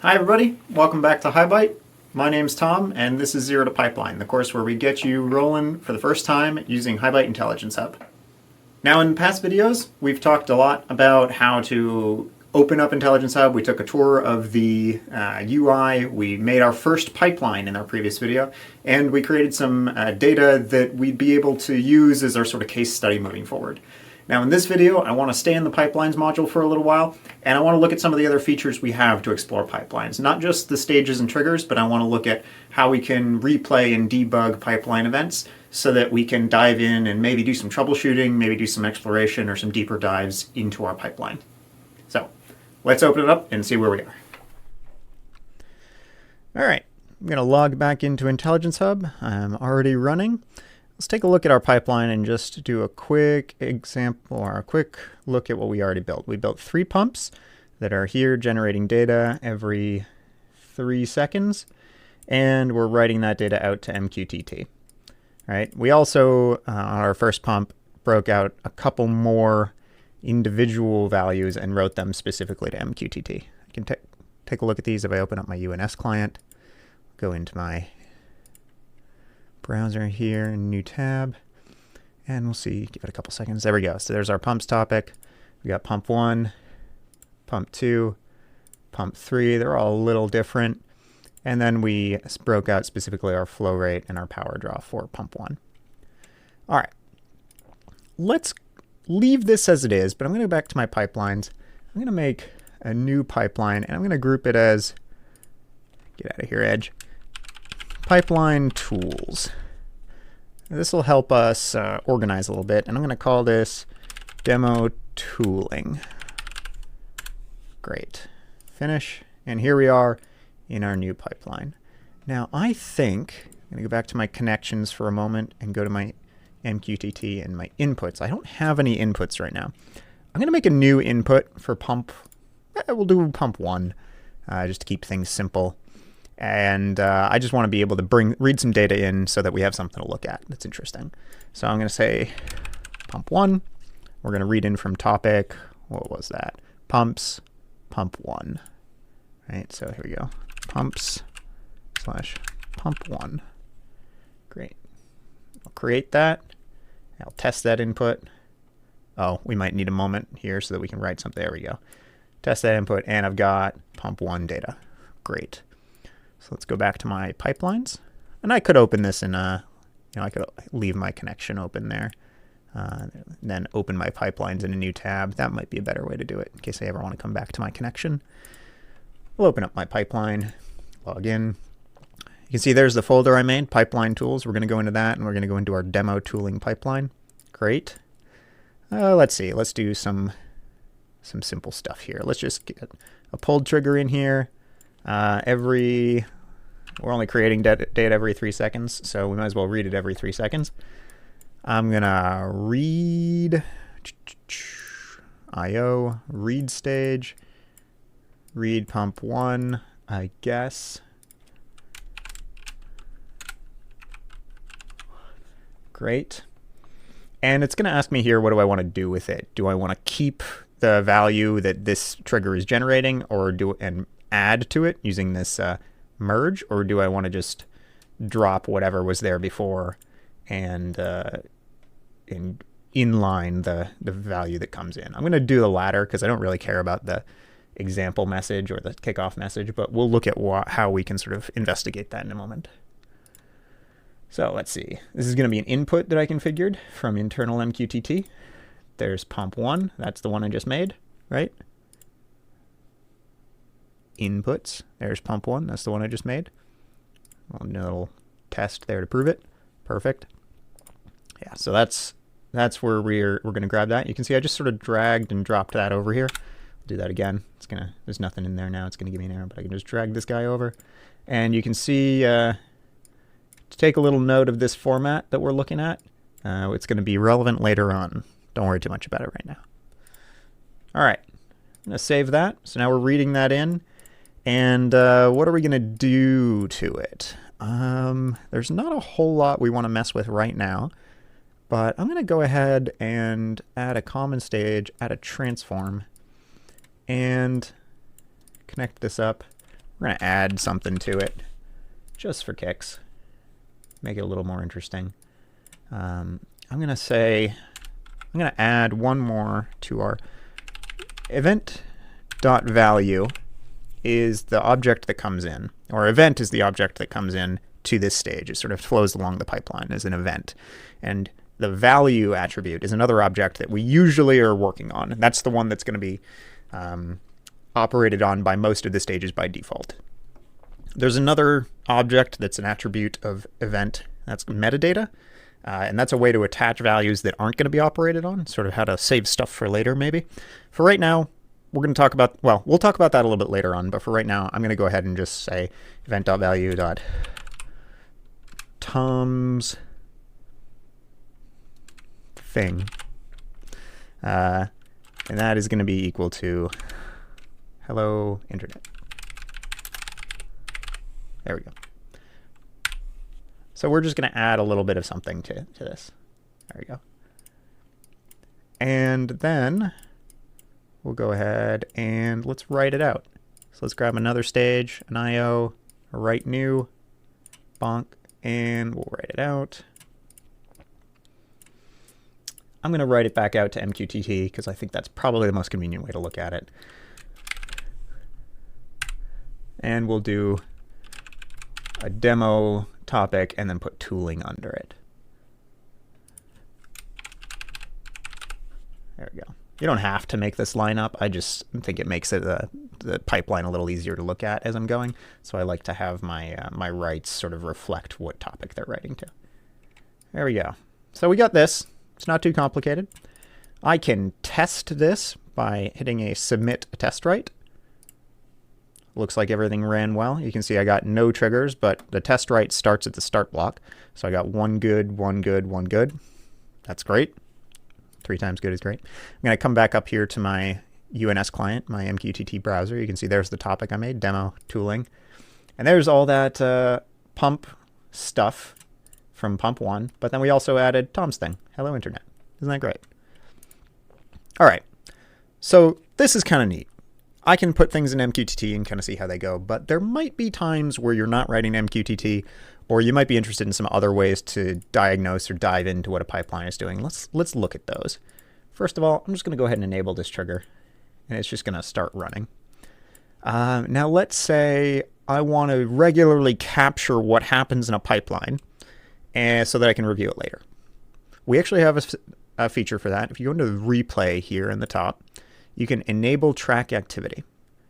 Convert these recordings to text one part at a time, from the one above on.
Hi everybody, welcome back to HighByte. My name's Tom and this is Zero to Pipeline, the course where we get you rolling for the first time using HighByte Intelligence Hub. Now in past videos, we've talked a lot about how to open up Intelligence Hub. We took a tour of the UI, we made our first pipeline in our previous video, and we created some data that we'd be able to use as our sort of case study moving forward. Now in this video, I want to stay in the pipelines module for a little while, and I want to look at some of the other features we have to explore pipelines. Not just the stages and triggers, but I want to look at how we can replay and debug pipeline events so that we can dive in and maybe do some troubleshooting, maybe do some exploration or some deeper dives into our pipeline. So let's open it up and see where we are. All right, I'm going to log back into Intelligence Hub. I'm already running. Let's take a look at our pipeline and just do a quick example or a quick look at what we already built. We built 3 pumps that are here generating data every 3 seconds, and we're writing that data out to MQTT. Right? We also, on our first pump, broke out a couple more individual values and wrote them specifically to MQTT. I can take a look at these if I open up my UNS client, go into my browser here, new tab, and we'll see, give it a couple seconds. There we go. So there's our pumps topic. We got pump 1, pump 2, pump 3. They're all a little different. And then we broke out specifically our flow rate and our power draw for pump 1. All right. Let's leave this as it is, but I'm going to go back to my pipelines. I'm going to make a new pipeline, and I'm going to group it as, get out of here, Edge, pipeline tools. This will help us organize a little bit, and I'm going to call this demo tooling. Great. Finish, and here we are in our new pipeline. Now I think I'm going to go back to my connections for a moment and go to my MQTT and my inputs. I don't have any inputs right now. I'm going to make a new input for pump. We'll do pump 1 just to keep things simple. And I just want to be able to read some data in so that we have something to look at that's interesting. So I'm going to say pump 1. We're going to read in from topic. What was that? Pumps, pump 1. Right, so here we go. Pumps / pump 1. Great. I'll create that. I'll test that input. Oh, we might need a moment here so that we can write something. There we go. Test that input, and I've got pump 1 data. Great. So let's go back to my pipelines, and I could open this in I could leave my connection open there, then open my pipelines in a new tab. That might be a better way to do it in case I ever want to come back to my connection. We'll open up my pipeline, log in. You can see there's the folder I made, pipeline tools. We're going to go into that, and we're going to go into our demo tooling pipeline. Great. Let's see. Let's do some simple stuff here. Let's just get a pulled trigger in here. We're only creating data every 3 seconds, so we might as well read it every 3 seconds. I'm gonna read IO, read stage, read pump 1, I guess. Great. And it's gonna ask me here, what do I want to do with it? Do I want to keep the value that this trigger is generating, or and add to it using this merge, or do I want to just drop whatever was there before and inline the value that comes in? I'm going to do the latter because I don't really care about the example message or the kickoff message, but we'll look at how we can sort of investigate that in a moment. So let's see. This is going to be an input that I configured from internal MQTT. There's pump 1. That's the one I just made, right? Inputs. There's pump 1. That's the one I just made. A little test there to prove it. Perfect. Yeah, so that's where we're going to grab that. You can see I just sort of dragged and dropped that over here. I'll do that again. There's nothing in there now. It's going to give me an error, but I can just drag this guy over. And you can see to take a little note of this format that we're looking at. It's going to be relevant later on. Don't worry too much about it right now. All right. I'm going to save that. So now we're reading that in. And what are we going to do to it? There's not a whole lot we want to mess with right now, but I'm going to go ahead and add a common stage, add a transform, and connect this up. We're going to add something to it just for kicks. Make it a little more interesting. I'm going to say, I'm going to add one more to our event.value is the object that comes in, or event is the object that comes in to this stage. It sort of flows along the pipeline as an event. And the value attribute is another object that we usually are working on. And that's the one that's going to be operated on by most of the stages by default. There's another object that's an attribute of event. That's metadata. And that's a way to attach values that aren't going to be operated on, sort of how to save stuff for later, maybe. For right now, we're going to talk about, well, we'll talk about that a little bit later on, but for right now, I'm going to go ahead and just say event.value.Tom's thing. And that is going to be equal to hello internet. There we go. So we're just going to add a little bit of something to this. There we go. And then we'll go ahead and let's write it out. So let's grab another stage, an IO, a write new, bonk, and we'll write it out. I'm going to write it back out to MQTT because I think that's probably the most convenient way to look at it. And we'll do a demo topic and then put tooling under it. There we go. You don't have to make this line up. I just think it makes it the pipeline a little easier to look at as I'm going. So I like to have my my writes sort of reflect what topic they're writing to. There we go. So we got this. It's not too complicated. I can test this by hitting a submit test write. Looks like everything ran well. You can see I got no triggers, but the test write starts at the start block. So I got one good, one good, one good. That's great. 3 times good is great. I'm going to come back up here to my UNS client, my MQTT browser. You can see there's the topic I made, demo tooling. And there's all that pump stuff from pump 1. But then we also added Tom's thing, hello internet. Isn't that great? All right. So this is kind of neat. I can put things in MQTT and kind of see how they go, but there might be times where you're not writing MQTT, or you might be interested in some other ways to diagnose or dive into what a pipeline is doing. Let's look at those. First of all, I'm just going to go ahead and enable this trigger, and it's just going to start running. Now let's say I want to regularly capture what happens in a pipeline so that I can review it later. We actually have a feature for that. If you go into replay here in the top, you can enable track activity.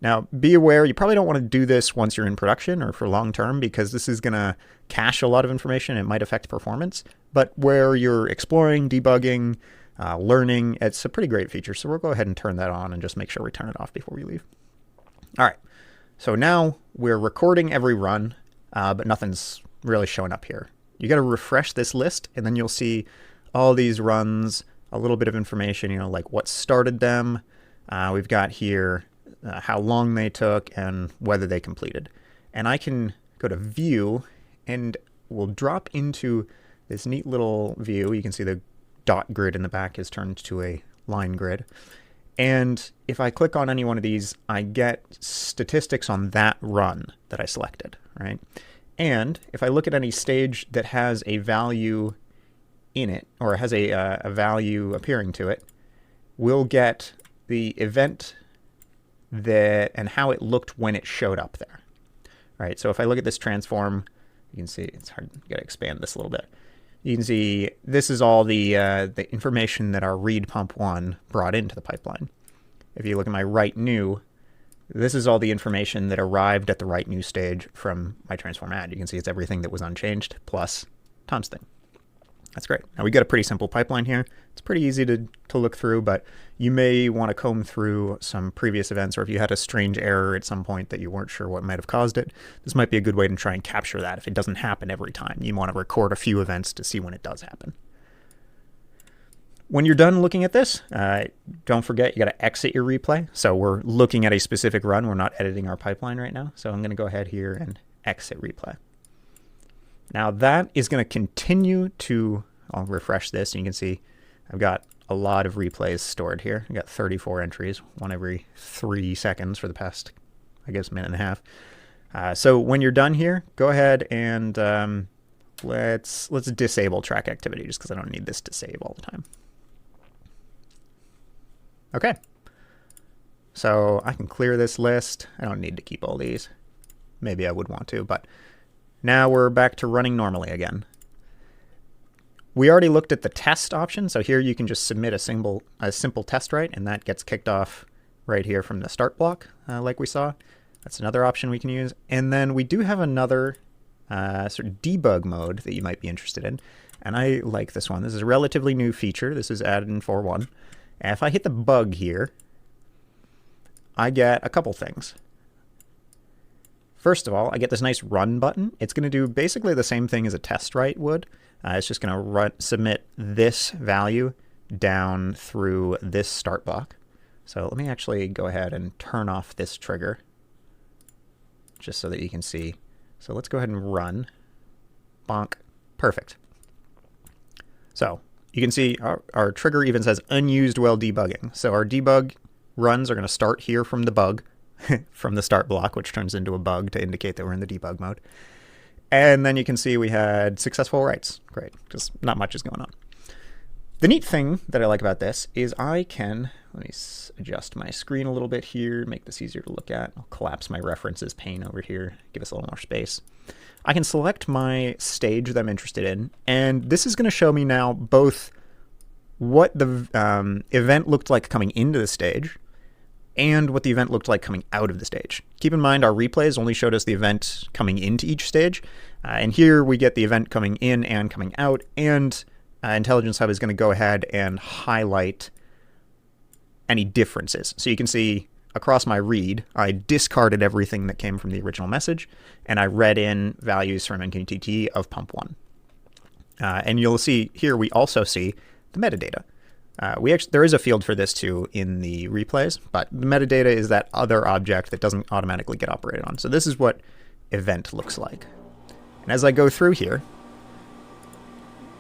Now, be aware, you probably don't want to do this once you're in production or for long term, because this is going to cache a lot of information. It might affect performance. But where you're exploring, debugging, learning, it's a pretty great feature. So we'll go ahead and turn that on and just make sure we turn it off before we leave. All right. So now we're recording every run, but nothing's really showing up here. You got to refresh this list, and then you'll see all these runs, a little bit of information, you know, like what started them. We've got here how long they took and whether they completed. And I can go to view and we'll drop into this neat little view. You can see the dot grid in the back is turned to a line grid. And if I click on any one of these, I get statistics on that run that I selected, right? And if I look at any stage that has a value in it, or has a value appearing to it, we'll get the event that and how it looked when it showed up there. All right, so if I look at this transform, you can see it's hard. You got to expand this a little bit. You can see this is all the information that our read pump 1 brought into the pipeline. If you look at my write new, this is all the information that arrived at the write new stage from my transform add. You can see it's everything that was unchanged plus Tom's thing. That's great. Now we got a pretty simple pipeline here. It's pretty easy to look through, but you may want to comb through some previous events, or if you had a strange error at some point that you weren't sure what might have caused it, this might be a good way to try and capture that if it doesn't happen every time. You want to record a few events to see when it does happen. When you're done looking at this, don't forget you got to exit your replay. So we're looking at a specific run. We're not editing our pipeline right now. So I'm going to go ahead here and exit replay. Now that is going to continue to, I'll refresh this and you can see I've got a lot of replays stored here. I've got 34 entries, one every 3 seconds for the past, I guess, minute and a half. So when you're done here, go ahead and let's disable track activity just because I don't need this to save all the time. Okay. So I can clear this list. I don't need to keep all these. Maybe I would want to, but now we're back to running normally again. We already looked at the test option, so here you can just submit a simple test write, and that gets kicked off right here from the start block, like we saw. That's another option we can use. And then we do have another sort of debug mode that you might be interested in, and I like this one. This is a relatively new feature. This is added in 4.1. And if I hit the bug here, I get a couple things. First of all, I get this nice run button. It's going to do basically the same thing as a test write would. It's just going to submit this value down through this start block. So let me actually go ahead and turn off this trigger just so that you can see. So let's go ahead and run. Bonk. Perfect. So you can see our trigger even says unused while debugging. So our debug runs are going to start here from the bug, from the start block, which turns into a bug to indicate that we're in the debug mode. And then you can see we had successful writes. Great, because not much is going on. The neat thing that I like about this is I can, let me adjust my screen a little bit here, make this easier to look at. I'll collapse my references pane over here, give us a little more space. I can select my stage that I'm interested in, and this is going to show me now both what the event looked like coming into the stage and what the event looked like coming out of the stage. Keep in mind our replays only showed us the event coming into each stage, and here we get the event coming in and coming out, and Intelligence Hub is going to go ahead and highlight any differences. So you can see across my read, I discarded everything that came from the original message, and I read in values from MQTT of pump 1. And you'll see here we also see the metadata. There is a field for this too in the replays, but the metadata is that other object that doesn't automatically get operated on. So this is what event looks like. And as I go through here,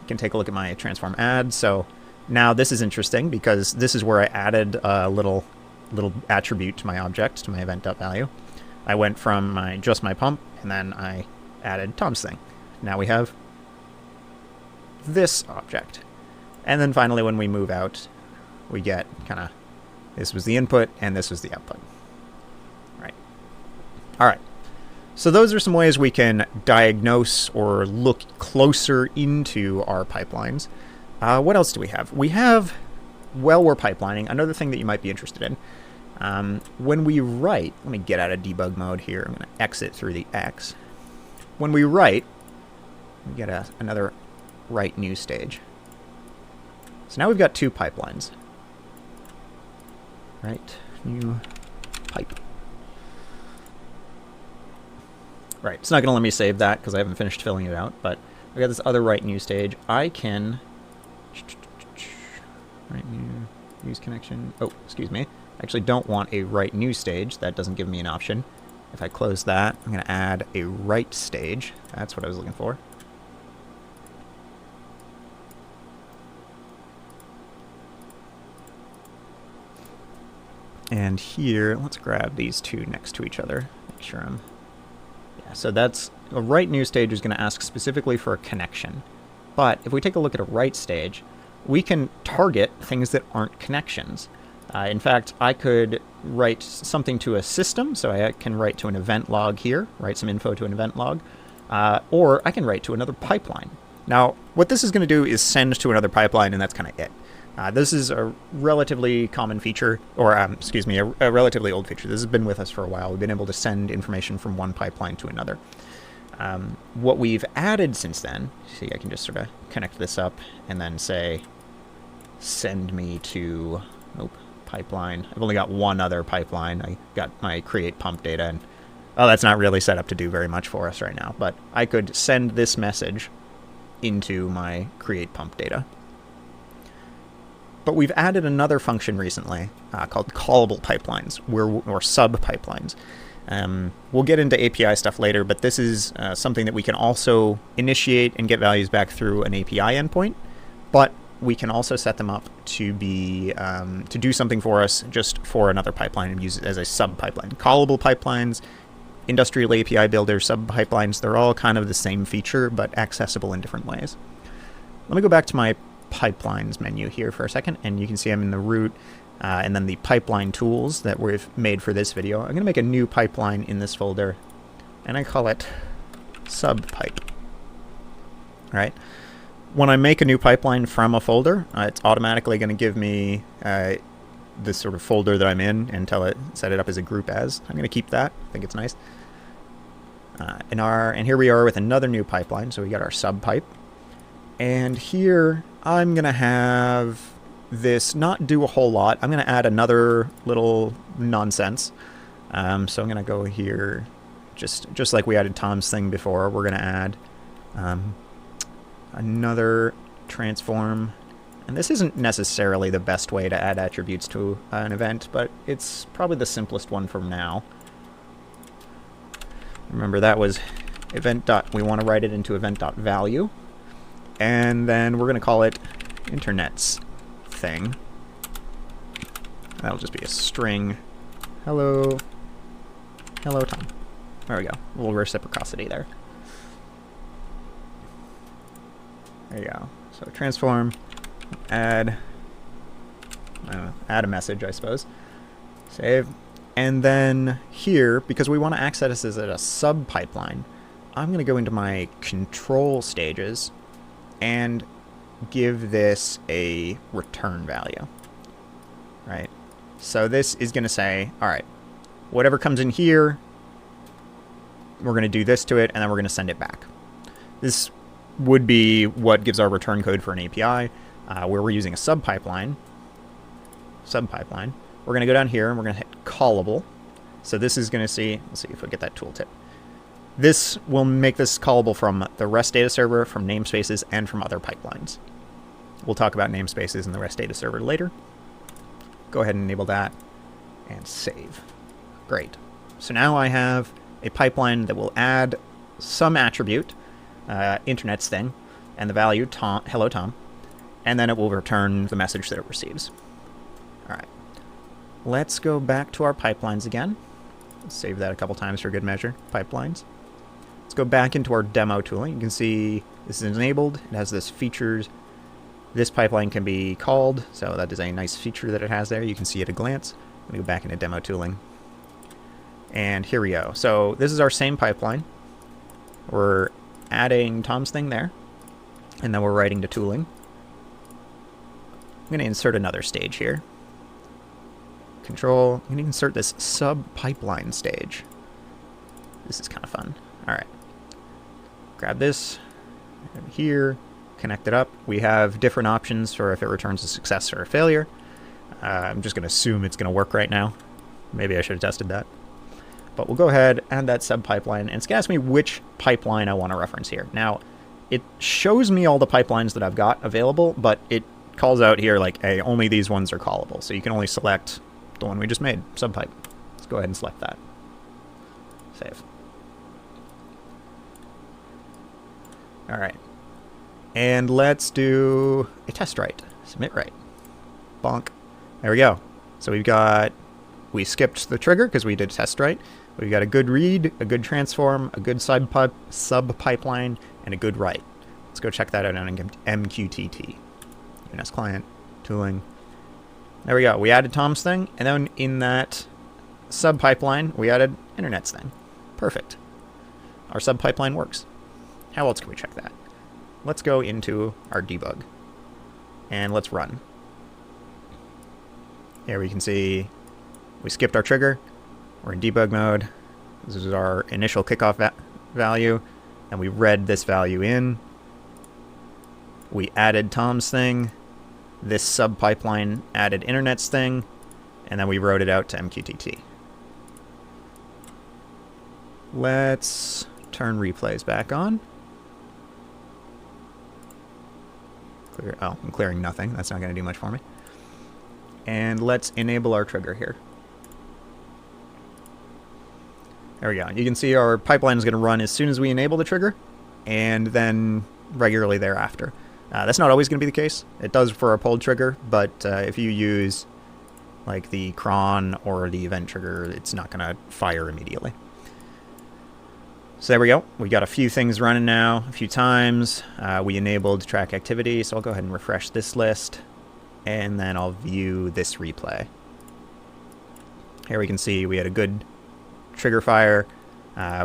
you can take a look at my transform add. So now this is interesting because this is where I added a little attribute to my object, to my event.value. I went from just my pump, and then I added Tom's thing. Now we have this object. And then finally, when we move out, we get kind of, this was the input and this was the output. Right. All right. So those are some ways we can diagnose or look closer into our pipelines. What else do we have? We have, while we're pipelining, another thing that you might be interested in. When we write, let me get out of debug mode here. I'm going to exit through the X. When we write, we get another write new stage. So now we've got two pipelines. Right, new pipe. Right, it's not going to let me save that because I haven't finished filling it out, but I've got this other write new stage. I can write new, use connection. Oh, excuse me. I actually don't want a write new stage. That doesn't give me an option. If I close that, I'm going to add a write stage. That's what I was looking for. And here, let's grab these two next to each other. Make sure I'm... Yeah, so that's... A write new stage is going to ask specifically for a connection. But if we take a look at a write stage, we can target things that aren't connections. In fact, I could write something to a system, so I can write to an event log here, write some info to an event log, or I can write to another pipeline. Now, what this is going to do is send to another pipeline, and that's kind of it. This is a relatively common feature, or excuse me, a relatively old feature. This has been with us for a while. We've been able to send information from one pipeline to another. What we've added since then, see, I can just sort of connect this up and then say, send me to, pipeline. I've only got one other pipeline. I got my create pump data, and that's not really set up to do very much for us right now, but I could send this message into my create pump data. But we've added another function recently called callable pipelines, or sub-pipelines. We'll get into API stuff later, but this is something that we can also initiate and get values back through an API endpoint, but we can also set them up to be to do something for us just for another pipeline and use it as a sub-pipeline. Callable pipelines industrial API builder, sub-pipelines, they're all kind of the same feature, but accessible in different ways. Let me go back to my pipelines menu here for a second, and you can see I'm in the root, and then the pipeline tools that we've made for this video. I'm going to make a new pipeline in this folder, and I call it subpipe. All right. When I make a new pipeline from a folder, it's automatically going to give me this sort of folder that I'm in and set it up as a group as. I'm going to keep that. I think it's nice. And here we are with another new pipeline. So we got our subpipe. And here I'm going to have this not do a whole lot. I'm going to add another little nonsense. So I'm going to go here, just like we added Tom's thing before, we're going to add another transform. And this isn't necessarily the best way to add attributes to an event, but it's probably the simplest one from now. Remember, that was event dot, we want to write it into event.value. And then we're going to call it internet's thing. That'll just be a string. Hello Tom. There we go. A little reciprocity there. There you go. So transform, add a message, I suppose. Save. And then here, because we want to access this as a sub pipeline, I'm going to go into my control stages and give this a return value. Right? So this is going to say, all right, whatever comes in here, we're going to do this to it, and then we're going to send it back. This would be what gives our return code for an API, where we're using a sub pipeline. We're going to go down here and we're going to hit callable. So this is going to see, let's see if we get that tooltip. This will make this callable from the REST data server, from namespaces, and from other pipelines. We'll talk about namespaces and the REST data server later. Go ahead and enable that and save. Great. So now I have a pipeline that will add some attribute, internet's thing, and the value Tom, hello Tom, and then it will return the message that it receives. All right. Let's go back to our pipelines again. Let's save that a couple times for good measure. Pipelines. Let's go back into our demo tooling. You can see this is enabled. It has this features. This pipeline can be called, so that is a nice feature that it has there. You can see at a glance. I'm going to go back into demo tooling. And here we go. So this is our same pipeline. We're adding Tom's thing there, and then we're writing to tooling. I'm going to insert another stage here. Control, I'm going to insert this sub-pipeline stage. This is kind of fun. All right. Grab this here, connect it up. We have different options for if it returns a success or a failure. I'm just going to assume it's going to work right now. Maybe I should have tested that. But we'll go ahead, add that sub-pipeline, and it's going to ask me which pipeline I want to reference here. Now, it shows me all the pipelines that I've got available, but it calls out here like, hey, only these ones are callable. So you can only select the one we just made, subpipe. Let's go ahead and select that. Save. All right. And let's do a test write. Submit write. Bonk. There we go. So we skipped the trigger because we did test write. We've got a good read, a good transform, a good sub pipeline, and a good write. Let's go check that out on MQTT. UNS client, tooling. There we go. We added Tom's thing, and then in that sub pipeline, we added internet's thing. Perfect. Our sub pipeline works. How else can we check that? Let's go into our debug, and let's run. Here we can see we skipped our trigger. We're in debug mode. This is our initial kickoff value, and we read this value in. We added Tom's thing. This sub-pipeline added internet's thing, and then we wrote it out to MQTT. Let's turn replays back on. Clear. Oh, I'm clearing nothing. That's not going to do much for me. And let's enable our trigger here. There we go. You can see our pipeline is going to run as soon as we enable the trigger, and then regularly thereafter. That's not always going to be the case. It does for a pulled trigger, but if you use like the cron or the event trigger, it's not going to fire immediately. So there we go. We got a few things running now, a few times. We enabled track activity, so I'll go ahead and refresh this list, and then I'll view this replay. Here we can see we had a good trigger fire.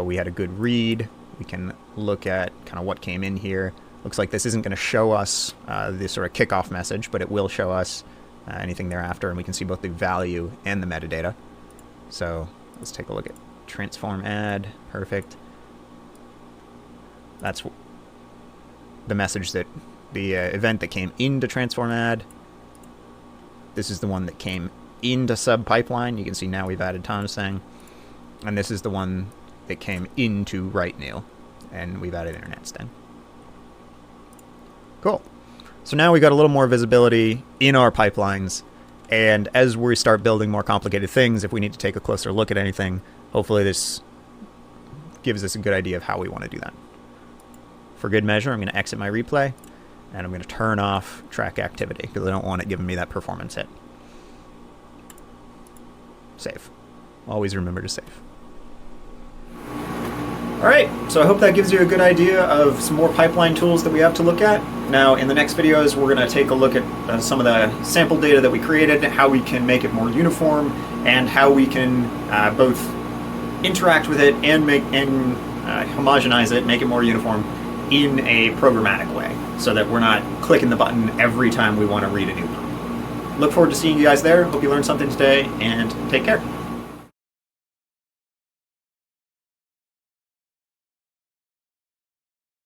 We had a good read. We can look at kind of what came in here. Looks like this isn't going to show us this sort of kickoff message, but it will show us anything thereafter, and we can see both the value and the metadata. So let's take a look at transform add. Perfect. That's the message that the event that came into transform add. This is the one that came into sub pipeline. You can see now we've added Tom's thing, and this is the one that came into write new, and we've added internet sting. Cool. So now we got a little more visibility in our pipelines, and as we start building more complicated things, if we need to take a closer look at anything, hopefully this gives us a good idea of how we want to do that. For good measure, I'm going to exit my replay, and I'm going to turn off track activity because I don't want it giving me that performance hit. Save. Always remember to save. Alright, so I hope that gives you a good idea of some more pipeline tools that we have to look at. Now, in the next videos, we're going to take a look at some of the sample data that we created, how we can make it more uniform, and how we can both interact with it and homogenize it, make it more uniform in a programmatic way, so that we're not clicking the button every time we want to read a new one. Look forward to seeing you guys there. Hope you learned something today, and take care.